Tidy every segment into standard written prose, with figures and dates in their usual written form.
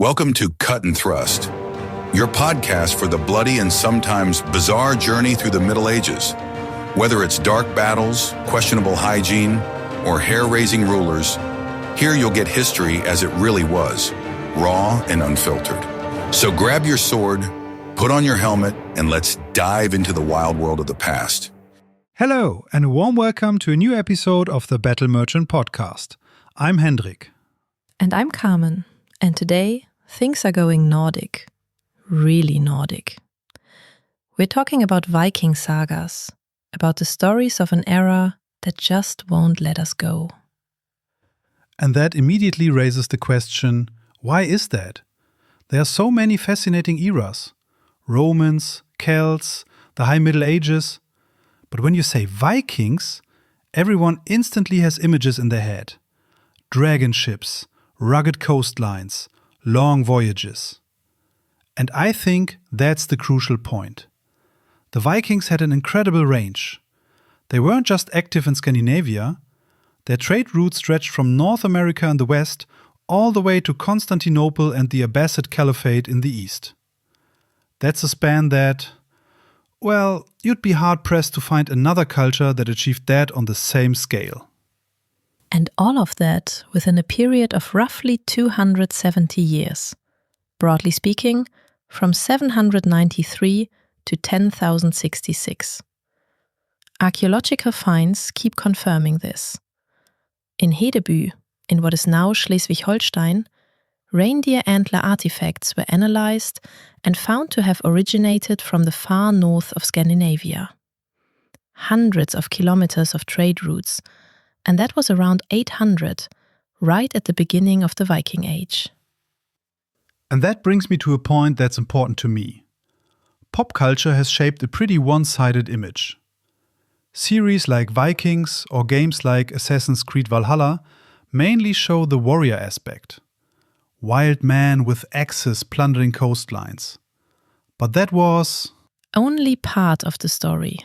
Welcome to Cut and Thrust, your podcast for the bloody and sometimes bizarre journey through the Middle Ages. Whether it's dark battles, questionable hygiene, or hair-raising rulers, here you'll get history as it really was, raw and unfiltered. So grab your sword, put on your helmet, and let's dive into the wild world of the past. Hello, and a warm welcome to a new episode of the Battle Merchant podcast. I'm Hendrik. And I'm Carmen. And today, things are going Nordic. Really Nordic. We're talking about Viking sagas, about the stories of an era that just won't let us go. And that immediately raises the question, why is that? There are so many fascinating eras. Romans, Celts, the High Middle Ages. But when you say Vikings, everyone instantly has images in their head. Dragon ships, rugged coastlines, long voyages. And I think that's the crucial point. The Vikings had an incredible range. They weren't just active in Scandinavia. Their trade routes stretched from North America in the west all the way to Constantinople and the Abbasid Caliphate in the east. That's a span that, well, you'd be hard-pressed to find another culture that achieved that on the same scale. And all of that within a period of roughly 270 years. Broadly speaking, from 793 to 10,066. Archaeological finds keep confirming this. In Hedeby, in what is now Schleswig-Holstein, reindeer antler artifacts were analyzed and found to have originated from the far north of Scandinavia. Hundreds of kilometers of trade routes, and that was around 800, right at the beginning of the Viking Age. And that brings me to a point that's important to me. Pop culture has shaped a pretty one-sided image. Series like Vikings or games like Assassin's Creed Valhalla mainly show the warrior aspect. Wild men with axes plundering coastlines. But that was only part of the story.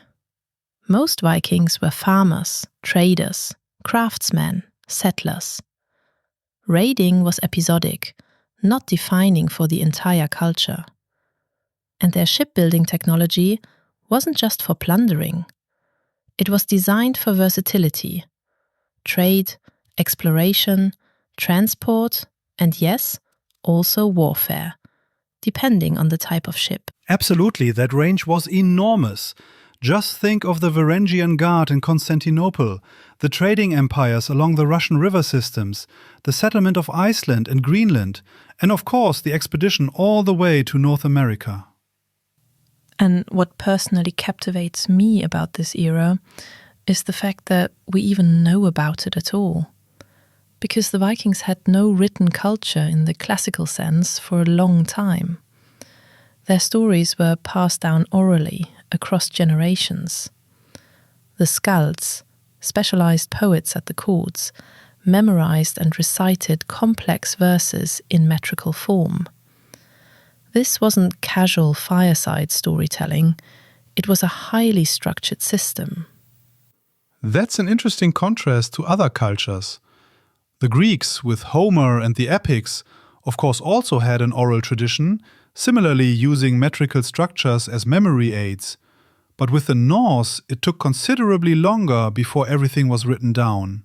Most Vikings were farmers, traders, craftsmen, settlers. Raiding was episodic, not defining for the entire culture. And their shipbuilding technology wasn't just for plundering. It was designed for versatility, trade, exploration, transport, and yes, also warfare, depending on the type of ship. Absolutely, that range was enormous. Just think of the Varangian Guard in Constantinople, the trading empires along the Russian river systems, the settlement of Iceland and Greenland, and of course the expedition all the way to North America. And what personally captivates me about this era is the fact that we even know about it at all. Because the Vikings had no written culture in the classical sense for a long time. Their stories were passed down orally across generations. The skalds, specialized poets at the courts, memorized and recited complex verses in metrical form. This wasn't casual fireside storytelling, it was a highly structured system. That's an interesting contrast to other cultures. The Greeks, with Homer and the epics, of course also had an oral tradition, similarly using metrical structures as memory aids. But with the Norse, it took considerably longer before everything was written down.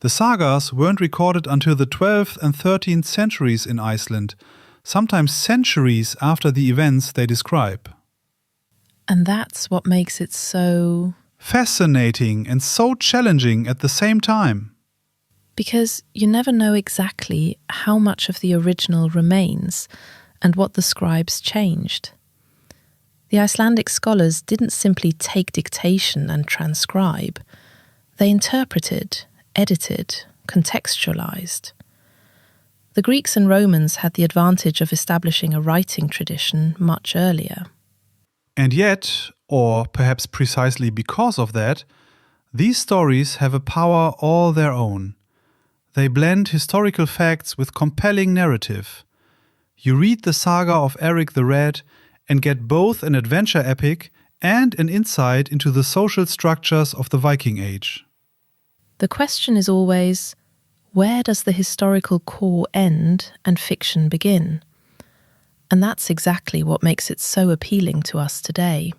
The sagas weren't recorded until the 12th and 13th centuries in Iceland, sometimes centuries after the events they describe. And that's what makes it so fascinating and so challenging at the same time. Because you never know exactly how much of the original remains and what the scribes changed. The Icelandic scholars didn't simply take dictation and transcribe. They interpreted, edited, contextualized. The Greeks and Romans had the advantage of establishing a writing tradition much earlier. And yet, or perhaps precisely because of that, these stories have a power all their own. They blend historical facts with compelling narrative. You read the saga of Erik the Red and get both an adventure epic and an insight into the social structures of the Viking Age. The question is always, where does the historical core end and fiction begin? And that's exactly what makes it so appealing to us today.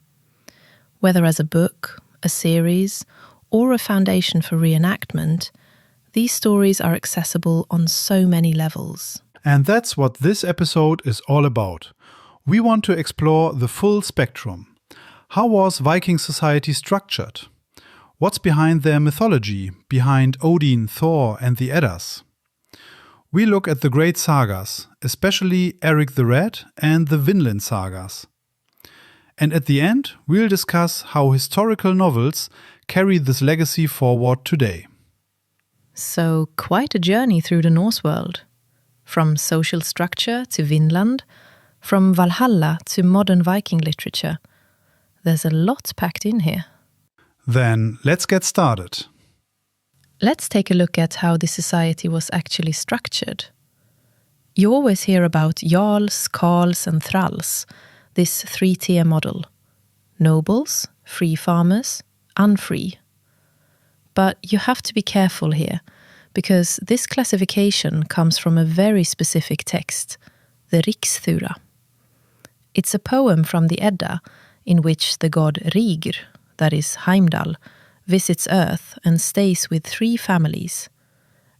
Whether as a book, a series, or a foundation for reenactment, these stories are accessible on so many levels. And that's what this episode is all about. We want to explore the full spectrum. How was Viking society structured? What's behind their mythology, behind Odin, Thor, and the Eddas? We look at the great sagas, especially Erik the Red and the Vinland sagas. And at the end, we'll discuss how historical novels carry this legacy forward today. So, quite a journey through the Norse world. From social structure to Vinland, from Valhalla to modern Viking literature. There's a lot packed in here. Then let's get started. Let's take a look at how the society was actually structured. You always hear about jarls, carls and thralls, this three-tier model. Nobles, free farmers, unfree. But you have to be careful here, because this classification comes from a very specific text, the Riksþura. It's a poem from the Edda in which the god Rígr, that is Heimdall, visits Earth and stays with 3 families.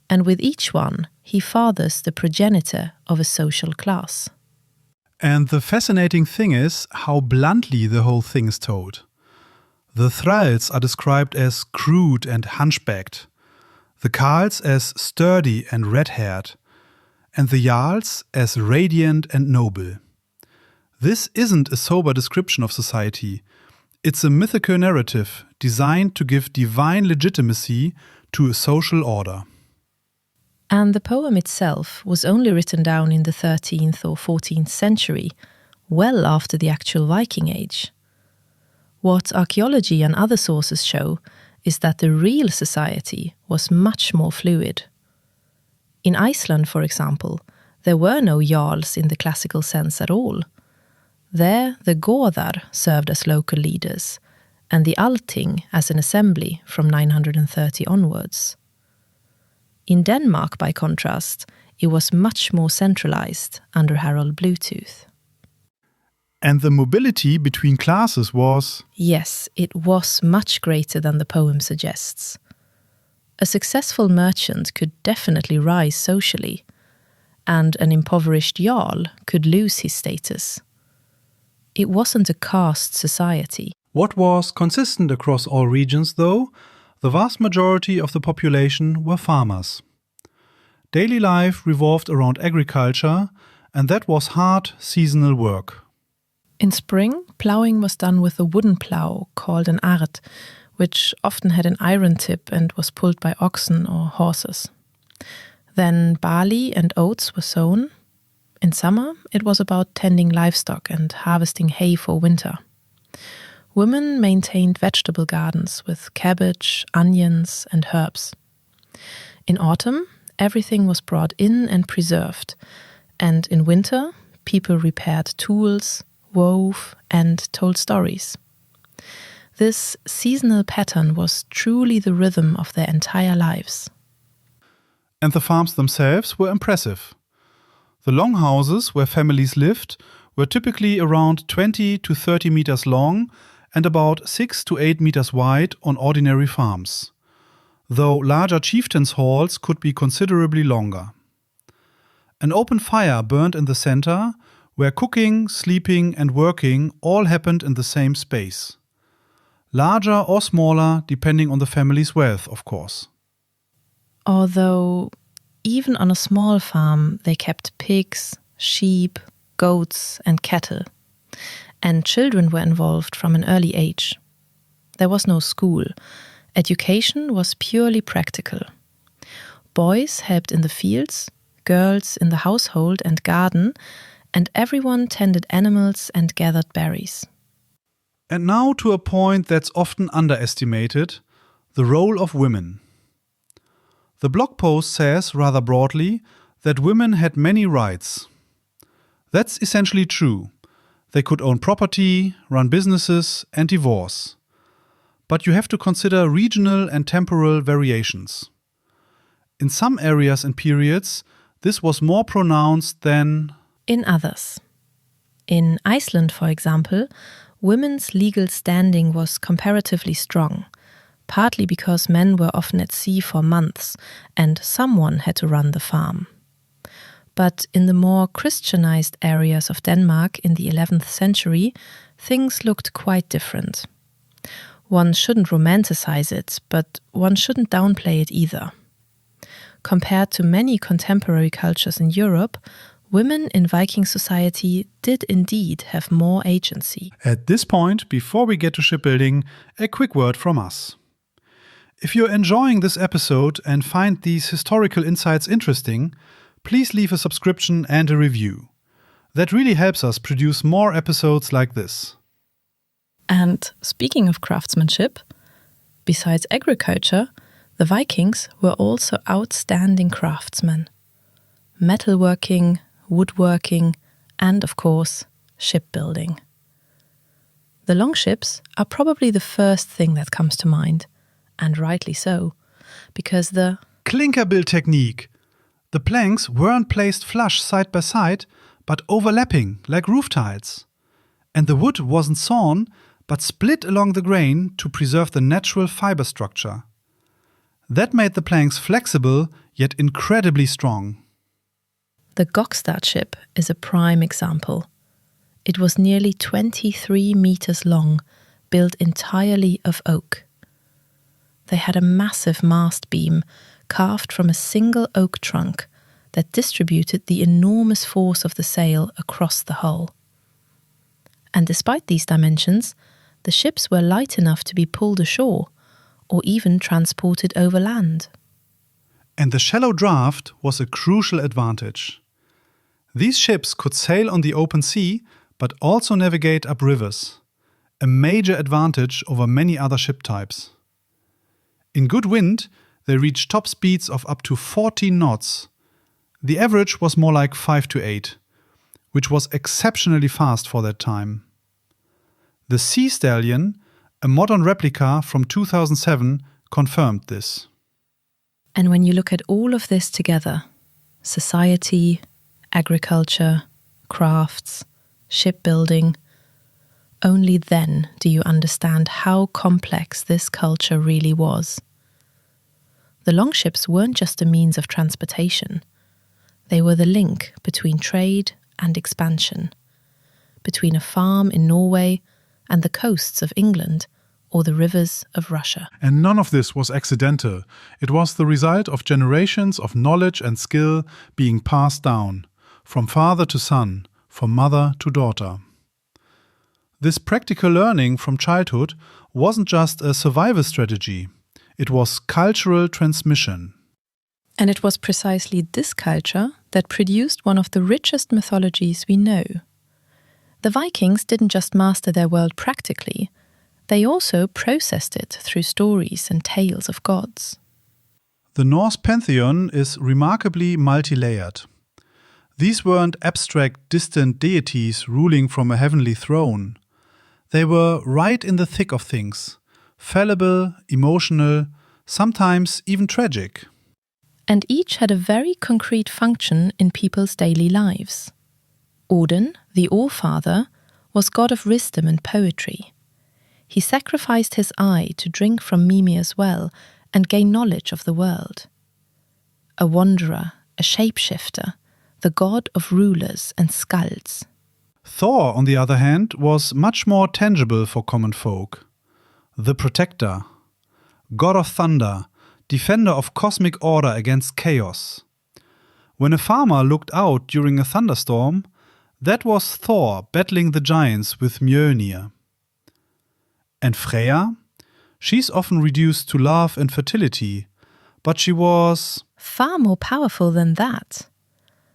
And with each one, he fathers the progenitor of a social class. And the fascinating thing is how bluntly the whole thing is told. The thralls are described as crude and hunchbacked, the carls as sturdy and red-haired, and the jarls as radiant and noble. This isn't a sober description of society. It's a mythical narrative designed to give divine legitimacy to a social order. And the poem itself was only written down in the 13th or 14th century, well after the actual Viking Age. What archaeology and other sources show is that the real society was much more fluid. In Iceland, for example, there were no jarls in the classical sense at all. There, the Goðar served as local leaders, and the Alting as an assembly from 930 onwards. In Denmark, by contrast, it was much more centralized under Harald Bluetooth. And the mobility between classes was... Yes, it was much greater than the poem suggests. A successful merchant could definitely rise socially, and an impoverished jarl could lose his status. It wasn't a caste society. What was consistent across all regions, though, the vast majority of the population were farmers. Daily life revolved around agriculture, and that was hard seasonal work. In spring, ploughing was done with a wooden plough called an ard, which often had an iron tip and was pulled by oxen or horses. Then barley and oats were sown. In summer, it was about tending livestock and harvesting hay for winter. Women maintained vegetable gardens with cabbage, onions, and herbs. In autumn, everything was brought in and preserved, and in winter, people repaired tools, wove, and told stories. This seasonal pattern was truly the rhythm of their entire lives. And the farms themselves were impressive. The longhouses where families lived were typically around 20 to 30 meters long and about 6 to 8 meters wide on ordinary farms, though larger chieftains' halls could be considerably longer. An open fire burned in the center, where cooking, sleeping and working all happened in the same space. Larger or smaller, depending on the family's wealth, of course. Although, even on a small farm, they kept pigs, sheep, goats and cattle. And children were involved from an early age. There was no school. Education was purely practical. Boys helped in the fields, girls in the household and garden, and everyone tended animals and gathered berries. And now to a point that's often underestimated, the role of women. The blog post says, rather broadly, that women had many rights. That's essentially true. They could own property, run businesses, and divorce. But you have to consider regional and temporal variations. In some areas and periods, this was more pronounced than in others. In Iceland, for example, women's legal standing was comparatively strong, partly because men were often at sea for months and someone had to run the farm. But in the more Christianized areas of Denmark in the 11th century, things looked quite different. One shouldn't romanticize it, but one shouldn't downplay it either. Compared to many contemporary cultures in Europe, women in Viking society did indeed have more agency. At this point, before we get to shipbuilding, a quick word from us. If you're enjoying this episode and find these historical insights interesting, please leave a subscription and a review. That really helps us produce more episodes like this. And speaking of craftsmanship, besides agriculture, the Vikings were also outstanding craftsmen. Metalworking, woodworking, and of course, shipbuilding. The longships are probably the first thing that comes to mind, and rightly so, because the clinker build technique. The planks weren't placed flush side by side, but overlapping like roof tiles. And the wood wasn't sawn, but split along the grain to preserve the natural fiber structure. That made the planks flexible, yet incredibly strong. The Gokstad ship is a prime example. It was nearly 23 meters long, built entirely of oak. They had a massive mast beam carved from a single oak trunk that distributed the enormous force of the sail across the hull. And despite these dimensions, the ships were light enough to be pulled ashore or even transported over land. And the shallow draft was a crucial advantage. These ships could sail on the open sea, but also navigate up rivers, a major advantage over many other ship types. In good wind, they reached top speeds of up to 14 knots. The average was more like 5 to 8, which was exceptionally fast for that time. The Sea Stallion, a modern replica from 2007, confirmed this. And when you look at all of this together, society, agriculture, crafts, shipbuilding, only then do you understand how complex this culture really was. The longships weren't just a means of transportation. They were the link between trade and expansion, between a farm in Norway and the coasts of England or the rivers of Russia. And none of this was accidental. It was the result of generations of knowledge and skill being passed down, from father to son, from mother to daughter. This practical learning from childhood wasn't just a survival strategy. It was cultural transmission. And it was precisely this culture that produced one of the richest mythologies we know. The Vikings didn't just master their world practically, they also processed it through stories and tales of gods. The Norse Pantheon is remarkably multi-layered. These weren't abstract, distant deities ruling from a heavenly throne. They were right in the thick of things, fallible, emotional, sometimes even tragic. And each had a very concrete function in people's daily lives. Odin, the All-Father, was god of wisdom and poetry. He sacrificed his eye to drink from Mimir's well and gain knowledge of the world. A wanderer, a shapeshifter, the god of rulers and skalds. Thor, on the other hand, was much more tangible for common folk. The protector, god of thunder, defender of cosmic order against chaos. When a farmer looked out during a thunderstorm, that was Thor battling the giants with Mjolnir. And Freya? She's often reduced to love and fertility, but she was far more powerful than that.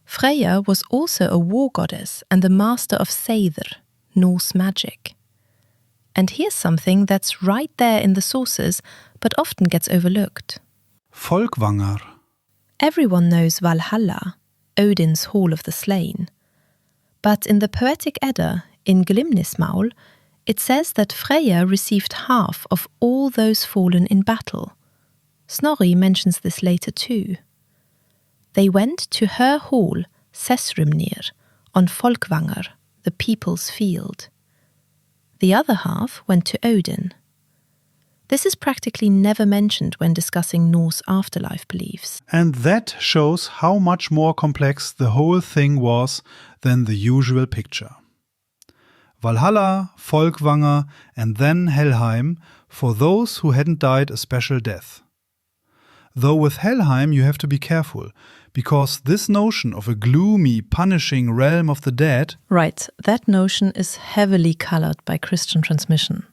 Freya was also a war goddess and the master of Seidr, Norse magic. And here's something that's right there in the sources, but often gets overlooked. Folkvanger. Everyone knows Valhalla, Odin's Hall of the Slain. But in the poetic Edda, in Glimnismaul, it says that Freya received half of all those fallen in battle. Snorri mentions this later too. They went to her hall, Sessrumnir, on Folkvanger, the people's field. The other half went to Odin. This is practically never mentioned when discussing Norse afterlife beliefs. And that shows how much more complex the whole thing was than the usual picture. Valhalla, Folkvanger, and then Helheim for those who hadn't died a special death. Though with Helheim you have to be careful, because this notion of a gloomy, punishing realm of the dead… Right, that notion is heavily colored by Christian transmission.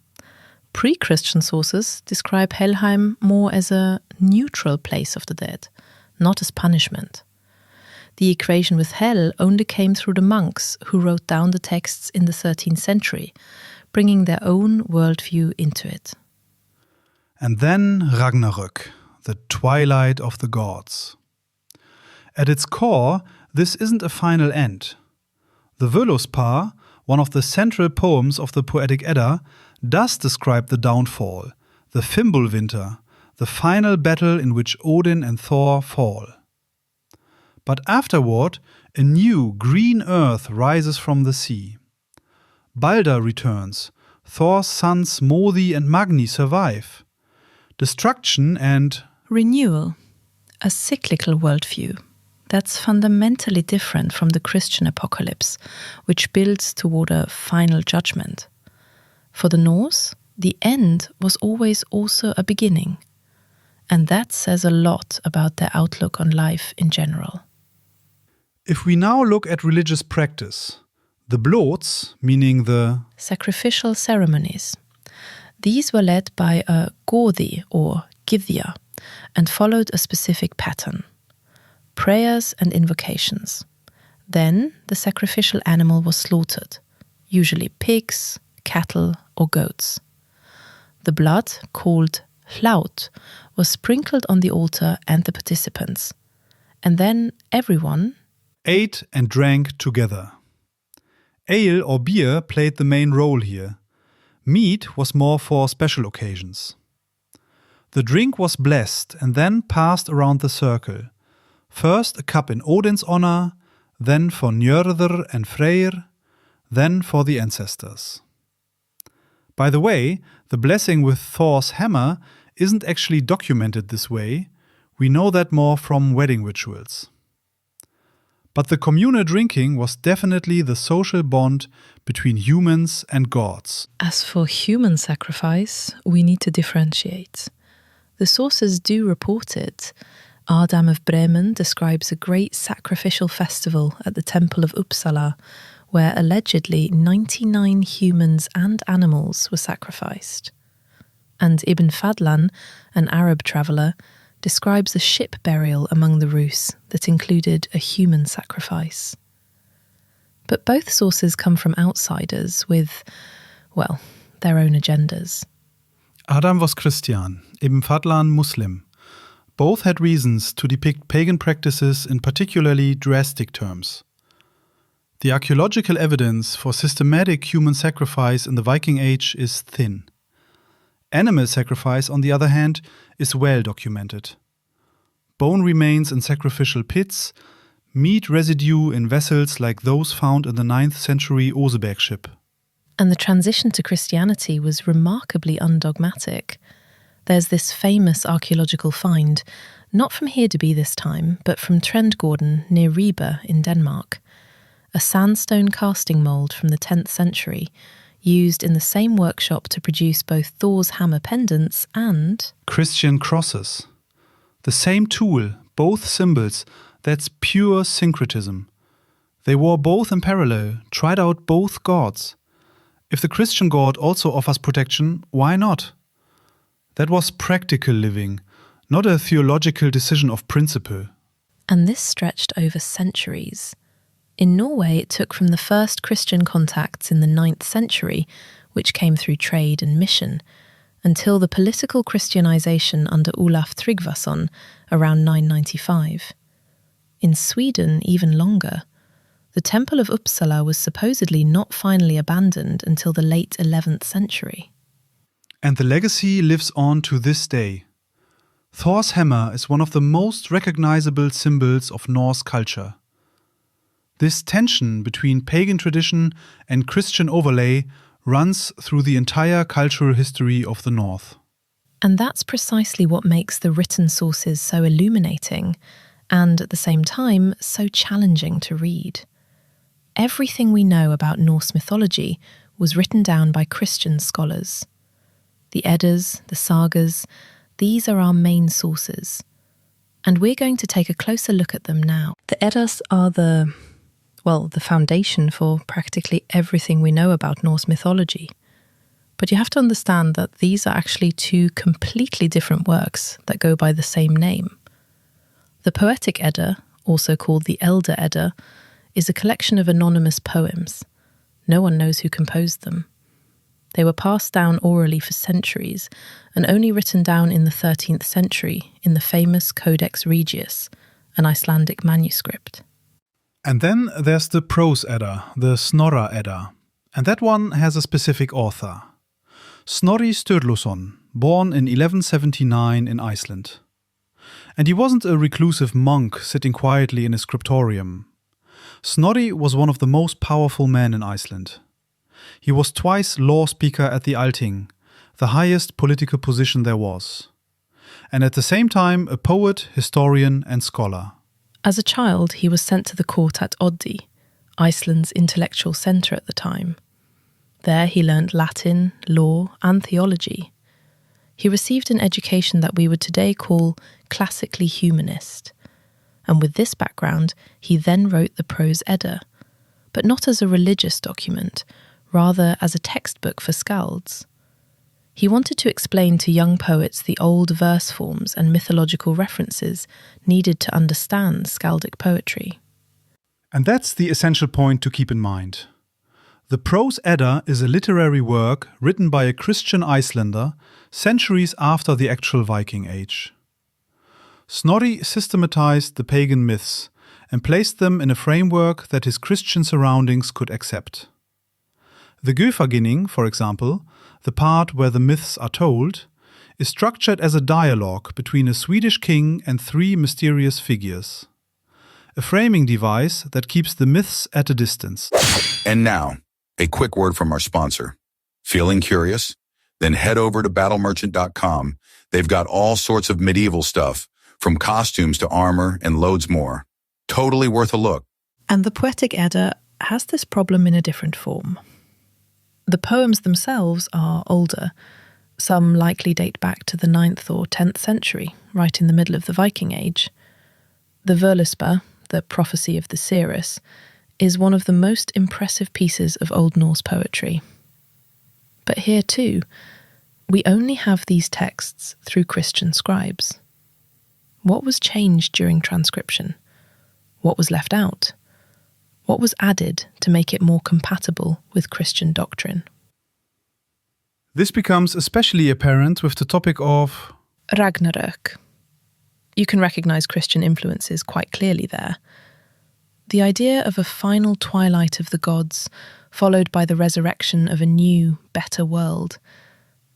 Pre-Christian sources describe Helheim more as a neutral place of the dead, not as punishment. The equation with hell only came through the monks who wrote down the texts in the 13th century, bringing their own worldview into it. And then Ragnarök, the twilight of the gods. At its core, this isn't a final end. The Völuspá, one of the central poems of the poetic Edda, does describe the downfall, the Fimbulwinter, the final battle in which Odin and Thor fall. But afterward, a new green earth rises from the sea. Balder returns, Thor's sons Modi and Magni survive. Destruction and renewal, a cyclical worldview that's fundamentally different from the Christian apocalypse, which builds toward a final judgment. For the Norse, the end was always also a beginning, and that says a lot about their outlook on life in general. If we now look at religious practice, the blots, meaning the sacrificial ceremonies, these were led by a goði or gyðja and followed a specific pattern. Prayers and invocations. Then the sacrificial animal was slaughtered, usually pigs, cattle or goats. The blood, called hlaut, was sprinkled on the altar and the participants. And then everyone ate and drank together. Ale or beer played the main role here. Meat was more for special occasions. The drink was blessed and then passed around the circle. First a cup in Odin's honor, then for Njörður and Freyr, then for the ancestors. By the way, the blessing with Thor's hammer isn't actually documented this way. We know that more from wedding rituals. But the communal drinking was definitely the social bond between humans and gods. As for human sacrifice, we need to differentiate. The sources do report it. Adam of Bremen describes a great sacrificial festival at the Temple of Uppsala, where allegedly 99 humans and animals were sacrificed. And Ibn Fadlan, an Arab traveller, describes a ship burial among the Rus that included a human sacrifice. But both sources come from outsiders with, well, their own agendas. Adam was Christian, Ibn Fadlan Muslim. Both had reasons to depict pagan practices in particularly drastic terms. The archaeological evidence for systematic human sacrifice in the Viking Age is thin. Animal sacrifice, on the other hand, is well documented. Bone remains in sacrificial pits, meat residue in vessels like those found in the 9th century Oseberg ship. And the transition to Christianity was remarkably undogmatic. There's this famous archaeological find, not from Hedeby this time, but from Trendgården near Ribe in Denmark. A sandstone casting mould from the 10th century, used in the same workshop to produce both Thor's hammer pendants and Christian crosses. The same tool, both symbols, that's pure syncretism. They wore both in parallel, tried out both gods. If the Christian god also offers protection, why not? That was practical living, not a theological decision of principle. And this stretched over centuries. In Norway, it took from the first Christian contacts in the 9th century, which came through trade and mission, until the political Christianization under Olaf Tryggvason around 995. In Sweden, even longer. The Temple of Uppsala was supposedly not finally abandoned until the late 11th century. And the legacy lives on to this day. Thor's hammer is one of the most recognizable symbols of Norse culture. This tension between pagan tradition and Christian overlay runs through the entire cultural history of the North. And that's precisely what makes the written sources so illuminating and, at the same time, so challenging to read. Everything we know about Norse mythology was written down by Christian scholars. The Eddas, the Sagas, these are our main sources. And we're going to take a closer look at them now. The Eddas are the foundation for practically everything we know about Norse mythology. But you have to understand that these are actually two completely different works that go by the same name. The Poetic Edda, also called the Elder Edda, is a collection of anonymous poems. No one knows who composed them. They were passed down orally for centuries and only written down in the 13th century in the famous Codex Regius, an Icelandic manuscript. And then there's the Prose Edda, the Snorra Edda, and that one has a specific author. Snorri Sturluson, born in 1179 in Iceland. And he wasn't a reclusive monk sitting quietly in a scriptorium. Snorri was one of the most powerful men in Iceland. He was twice law speaker at the Althing, the highest political position there was. And at the same time a poet, historian and scholar. As a child, he was sent to the court at Oddi, Iceland's intellectual centre at the time. There he learnt Latin, law and theology. He received an education that we would today call classically humanist. And with this background, he then wrote the Prose Edda, but not as a religious document, rather as a textbook for skalds. He wanted to explain to young poets the old verse forms and mythological references needed to understand skaldic poetry. And that's the essential point to keep in mind. The Prose Edda is a literary work written by a Christian Icelander centuries after the actual Viking Age. Snorri systematized the pagan myths and placed them in a framework that his Christian surroundings could accept. The Beginning, for example, the part where the myths are told, is structured as a dialogue between a Swedish king and three mysterious figures. A framing device that keeps the myths at a distance. And now, a quick word from our sponsor. Feeling curious? Then head over to battlemerchant.com. They've got all sorts of medieval stuff, from costumes to armor and loads more. Totally worth a look. And the Poetic Edda has this problem in a different form. The poems themselves are older. Some likely date back to the 9th or 10th century, right in the middle of the Viking Age. The Völuspá, the prophecy of the seeress, is one of the most impressive pieces of Old Norse poetry. But here too, we only have these texts through Christian scribes. What was changed during transcription? What was left out? What was added to make it more compatible with Christian doctrine? This becomes especially apparent with the topic of Ragnarök. You can recognize Christian influences quite clearly there. The idea of a final twilight of the gods, followed by the resurrection of a new, better world,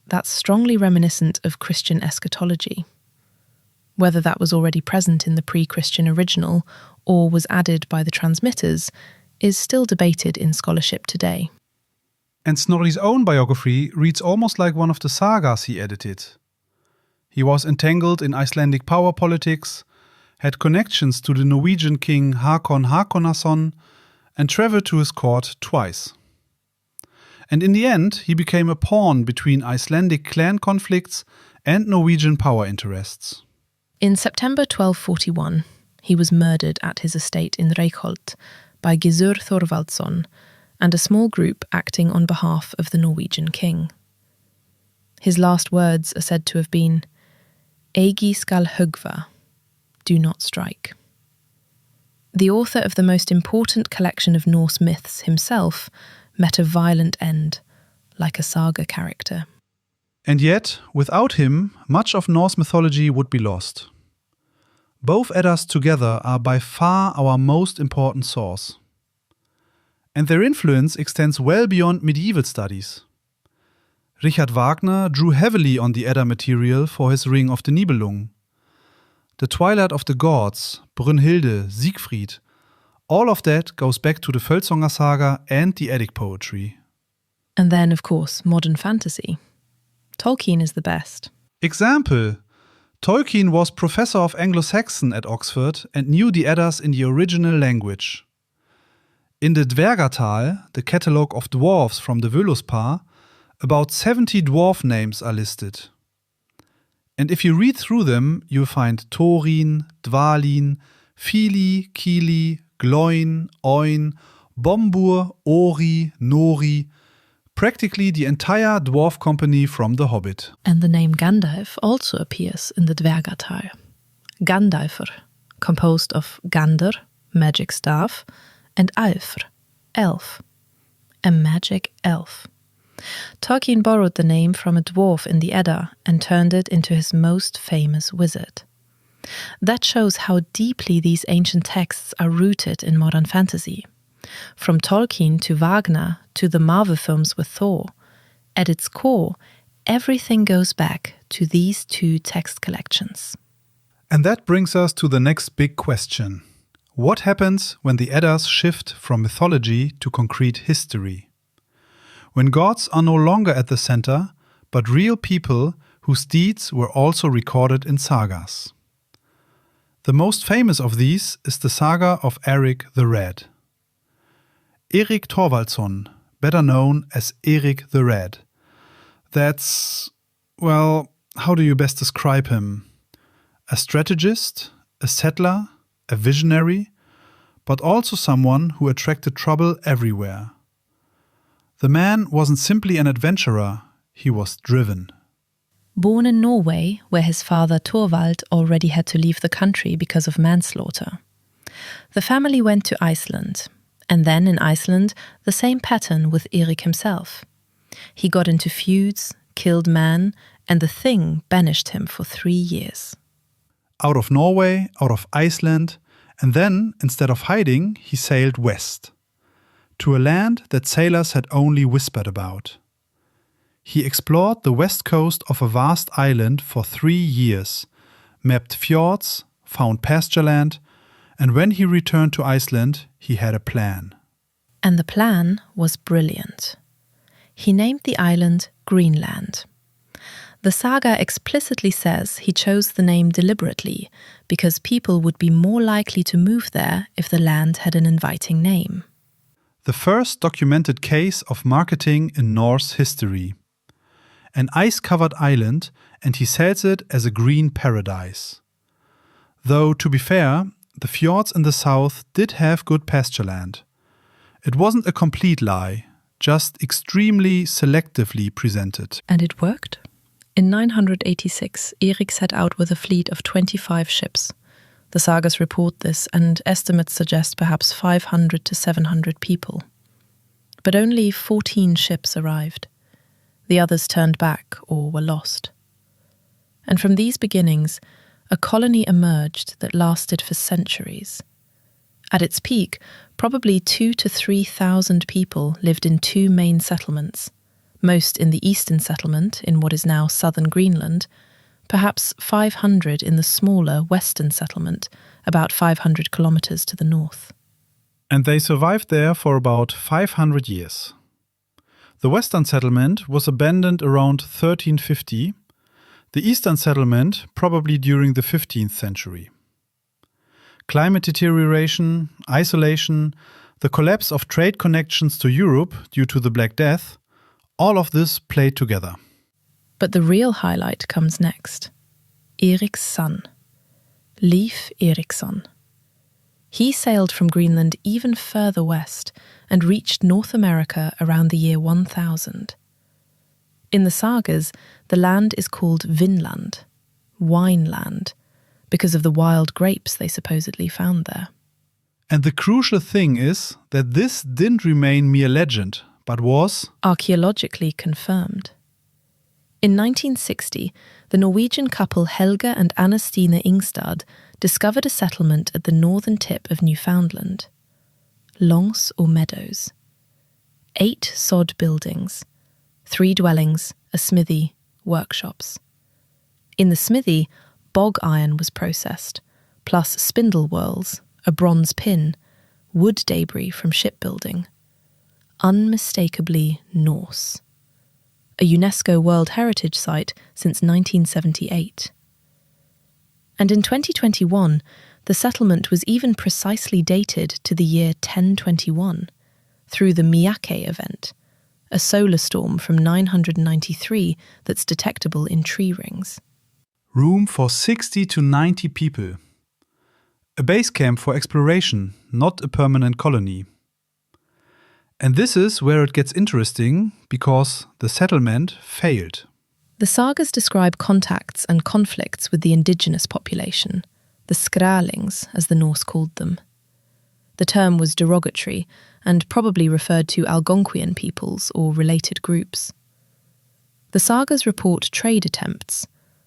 that's strongly reminiscent of Christian eschatology. Whether that was already present in the pre-Christian original or was added by the transmitters is still debated in scholarship today. And Snorri's own biography reads almost like one of the sagas he edited. He was entangled in Icelandic power politics, had connections to the Norwegian king Hakon Hakonarson, and traveled to his court twice. And in the end, he became a pawn between Icelandic clan conflicts and Norwegian power interests. In September 1241, he was murdered at his estate in Reykholt by Gizur Thorvaldsson and a small group acting on behalf of the Norwegian king. His last words are said to have been, "Eigi skal hugva," do not strike. The author of the most important collection of Norse myths himself met a violent end, like a saga character. And yet, without him, much of Norse mythology would be lost. Both Eddas together are by far our most important source. And their influence extends well beyond medieval studies. Richard Wagner drew heavily on the Edda material for his Ring of the Nibelung. the twilight of the gods, Brünnhilde, Siegfried, all of that goes back to the Völsonger saga and the Eddic poetry. And then, of course, modern fantasy. Tolkien is the best. Example: Tolkien was professor of Anglo-Saxon at Oxford and knew the Eddas in the original language. In the Dvergatal, the catalogue of dwarfs from the Völuspá, about 70 dwarf names are listed. And if you read through them, you'll find Thorin, Dvalin, Fili, Kili, Gloin, Oin, Bombur, Ori, Nori, practically the entire dwarf company from The Hobbit. And the name Gandalf also appears in the Dvergatal. Gandalfr, composed of Gandr, magic staff, and Alfr, elf, a magic elf. Tolkien borrowed the name from a dwarf in the Edda and turned it into his most famous wizard. That shows how deeply these ancient texts are rooted in modern fantasy. From Tolkien to Wagner to the Marvel films with Thor, at its core, everything goes back to these two text collections. And that brings us to the next big question. What happens when the Eddas shift from mythology to concrete history? When gods are no longer at the center, but real people whose deeds were also recorded in sagas. The most famous of these is the saga of Erik the Red. Erik Thorvaldsson, better known as Erik the Red. That's, well, how do you best describe him? A strategist, a settler, a visionary, but also someone who attracted trouble everywhere. The man wasn't simply an adventurer, he was driven. Born in Norway, where his father Thorvald already had to leave the country because of manslaughter. The family went to Iceland, and then in Iceland, the same pattern with Erik himself. He got into feuds, killed men, and the thing banished him for 3 years. Out of Norway, out of Iceland, and then, instead of hiding, he sailed west, to a land that sailors had only whispered about. He explored the west coast of a vast island for 3 years, mapped fjords, found pasture land, and when he returned to Iceland, he had a plan. And the plan was brilliant. He named the island Greenland. The saga explicitly says he chose the name deliberately because people would be more likely to move there if the land had an inviting name. The first documented case of marketing in Norse history. An ice-covered island, and he sells it as a green paradise. Though, to be fair, the fjords in the south did have good pasture land. It wasn't a complete lie, just extremely selectively presented. And it worked. In 986, Erik set out with a fleet of 25 ships. The sagas report this, and estimates suggest perhaps 500 to 700 people. But only 14 ships arrived. The others turned back or were lost. And from these beginnings, a colony emerged that lasted for centuries. At its peak, probably 2,000 to 3,000 people lived in 2 main settlements, most in the eastern settlement in what is now southern Greenland, perhaps 500 in the smaller western settlement, about 500 kilometers to the north. And they survived there for about 500 years. The western settlement was abandoned around 1350, the eastern settlement probably during the 15th century. Climate deterioration, isolation, the collapse of trade connections to Europe due to the Black Death, all of this played together. But the real highlight comes next. Erik's son, Leif Erikson. He sailed from Greenland even further west and reached North America around the year 1000. In the sagas, the land is called Vinland, wine land, because of the wild grapes they supposedly found there. And the crucial thing is that this didn't remain mere legend, but was archaeologically confirmed. In 1960, the Norwegian couple Helga and Anna-Stine Ingstad discovered a settlement at the northern tip of Newfoundland. Longs or Meadows. 8 sod buildings, 3 dwellings, a smithy, workshops. In the smithy, bog iron was processed, plus spindle whorls, a bronze pin, wood debris from shipbuilding. Unmistakably Norse. A UNESCO World Heritage Site since 1978. And in 2021, the settlement was even precisely dated to the year 1021 through the Miyake event, a solar storm from 993 that's detectable in tree rings. Room for 60 to 90 people. A base camp for exploration, not a permanent colony. And this is where it gets interesting, because the settlement failed. The sagas describe contacts and conflicts with the indigenous population, the Skrælings, as the Norse called them. The term was derogatory and probably referred to Algonquian peoples or related groups. The sagas report trade attempts,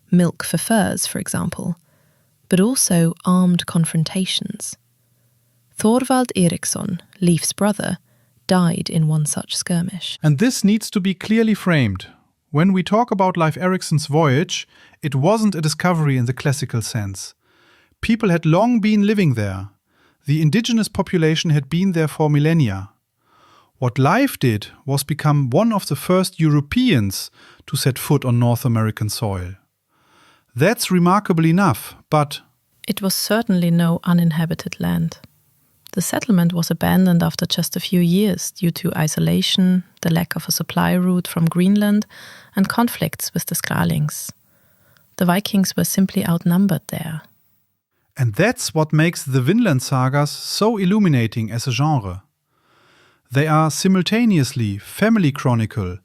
milk for furs, for example, but also armed confrontations. Thorvald Eriksson, Leif's brother, died in one such skirmish. And this needs to be clearly framed. When we talk about Leif Eriksson's voyage, it wasn't a discovery in the classical sense. People had long been living there. The indigenous population had been there for millennia. What Leif did was become one of the first Europeans to set foot on North American soil. That's remarkable enough, but it was certainly no uninhabited land. The settlement was abandoned after just a few years due to isolation, the lack of a supply route from Greenland, and conflicts with the Skrælings. The Vikings were simply outnumbered there. And that's what makes the Vinland sagas so illuminating as a genre. They are simultaneously family chronicle,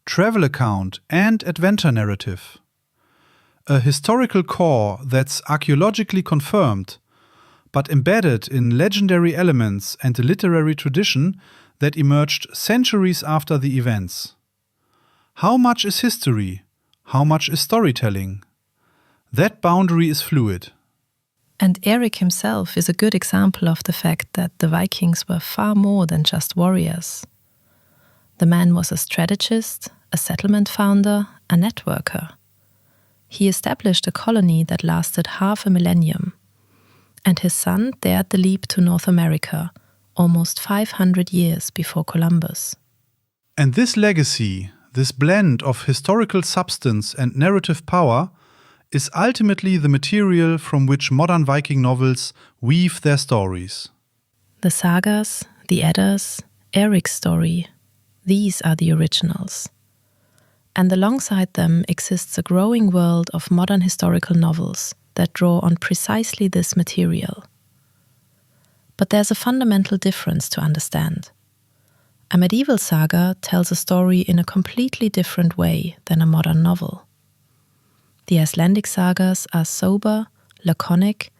travel account, and adventure narrative. A historical core that's archaeologically confirmed, but embedded in legendary elements and a literary tradition that emerged centuries after the events. How much is history? How much is storytelling? That boundary is fluid. And Erik himself is a good example of the fact that the Vikings were far more than just warriors. The man was a strategist, a settlement founder, a networker. He established a colony that lasted half a millennium. And his son dared the leap to North America, almost 500 years before Columbus. And this legacy, this blend of historical substance and narrative power, is ultimately the material from which modern Viking novels weave their stories. The Sagas, the Eddas, Erik's story, these are the originals. And alongside them exists a growing world of modern historical novels that draw on precisely this material. But there's a fundamental difference to understand. A medieval saga tells a story in a completely different way than a modern novel. The Icelandic sagas are sober, laconic,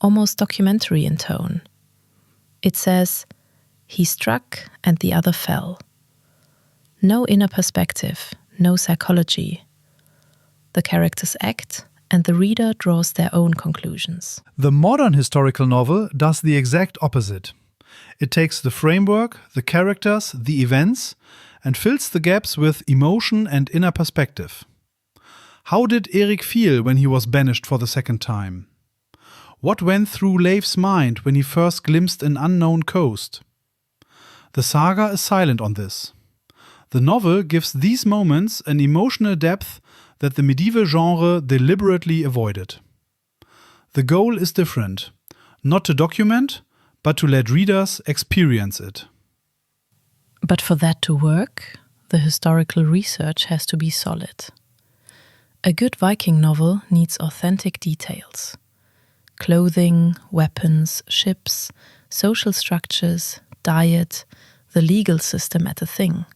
almost documentary in tone. It says, "He struck and the other fell." No inner perspective, no psychology. The characters act, and the reader draws their own conclusions. The modern historical novel does the exact opposite. It takes the framework, the characters, the events, and fills the gaps with emotion and inner perspective. How did Erik feel when he was banished for the second time? What went through Leif's mind when he first glimpsed an unknown coast? The saga is silent on this. The novel gives these moments an emotional depth that the medieval genre deliberately avoided. The goal is different, not to document, but to let readers experience it. But for that to work, the historical research has to be solid. A good Viking novel needs authentic details. Clothing, weapons, ships, social structures, diet, the legal system at a thing.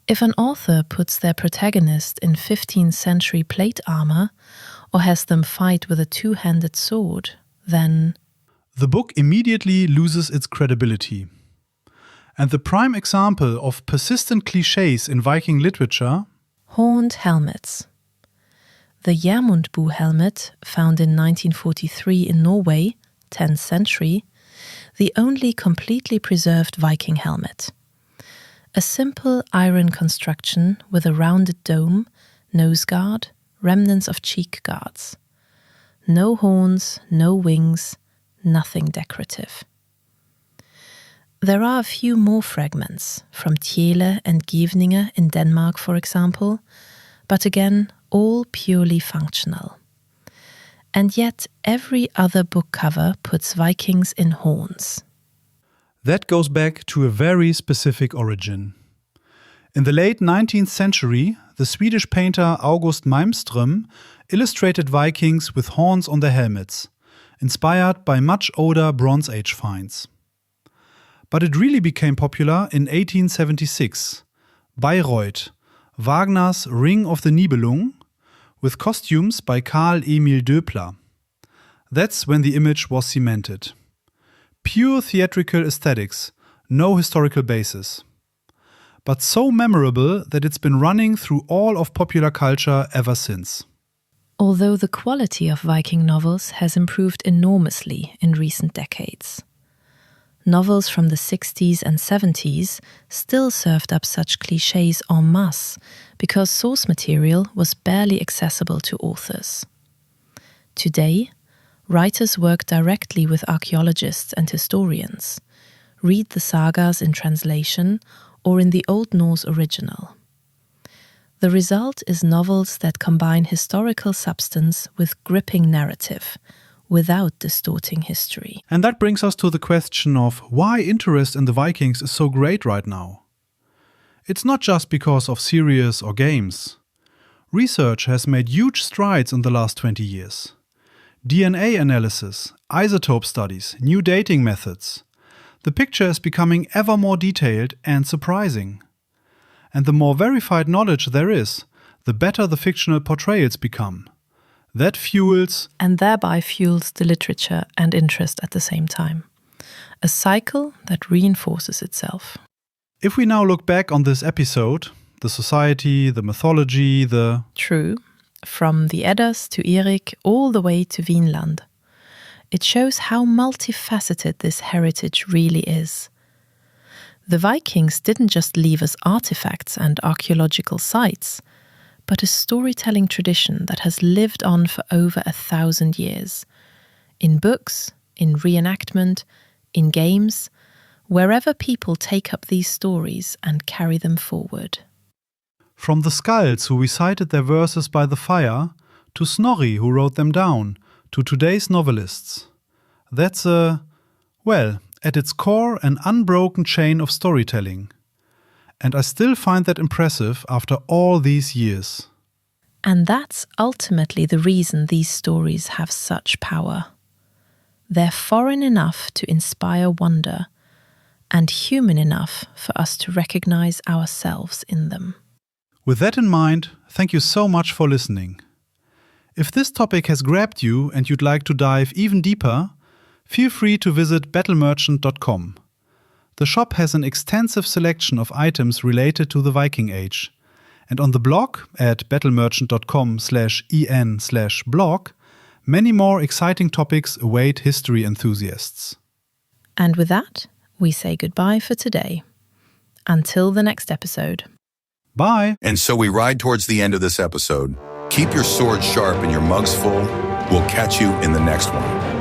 If an author puts their protagonist in 15th century plate armor or has them fight with a two-handed sword, then the book immediately loses its credibility. And the prime example of persistent clichés in Viking literature: horned helmets. The Gjermundbu helmet, found in 1943 in Norway, 10th century, the only completely preserved Viking helmet. A simple iron construction with a rounded dome, nose guard, remnants of cheek guards. no horns, no wings, nothing decorative. There are a few more fragments, from Tjele and Givninge in Denmark, for example, but again, all purely functional. And yet, every other book cover puts Vikings in horns. That goes back to a very specific origin. In the late 19th century, the Swedish painter August Malmström illustrated Vikings with horns on their helmets, inspired by much older Bronze Age finds. But it really became popular in 1876, Bayreuth, Wagner's Ring of the Nibelung, with costumes by Karl Emil Döpler. That's when the image was cemented. Pure theatrical aesthetics, no historical basis. But so memorable that it's been running through all of popular culture ever since. Although the quality of Viking novels has improved enormously in recent decades. Novels from the 60s and 70s still served up such clichés en masse because source material was barely accessible to authors. Today, writers work directly with archaeologists and historians, read the sagas in translation or in the Old Norse original. The result is novels that combine historical substance with gripping narrative, without distorting history. And that brings us to the question of why interest in the Vikings is so great right now. It's not just because of series or games. Research has made huge strides in the last 20 years. DNA analysis, isotope studies, new dating methods. The picture is becoming ever more detailed and surprising. And the more verified knowledge there is, the better the fictional portrayals become. That fuels and thereby fuels the literature and interest at the same time. A cycle that reinforces itself. If we now look back on this episode, the society, the mythology, the... True, from the Eddas to Erik all the way to Vinland. It shows how multifaceted this heritage really is. The Vikings didn't just leave us artifacts and archaeological sites, but a storytelling tradition that has lived on for over 1,000 years. In books, in reenactment, in games, wherever people take up these stories and carry them forward. From the skalds who recited their verses by the fire, to Snorri who wrote them down, to today's novelists. That's at its core, an unbroken chain of storytelling. And I still find that impressive after all these years. And that's ultimately the reason these stories have such power. They're foreign enough to inspire wonder, and human enough for us to recognize ourselves in them. With that in mind, thank you so much for listening. If this topic has grabbed you and you'd like to dive even deeper, feel free to visit battlemerchant.com. The shop has an extensive selection of items related to the Viking Age. And on the blog at battlemerchant.com/en/blog, many more exciting topics await history enthusiasts. And with that, we say goodbye for today. Until the next episode. Bye! And so we ride towards the end of this episode. Keep your swords sharp and your mugs full. We'll catch you in the next one.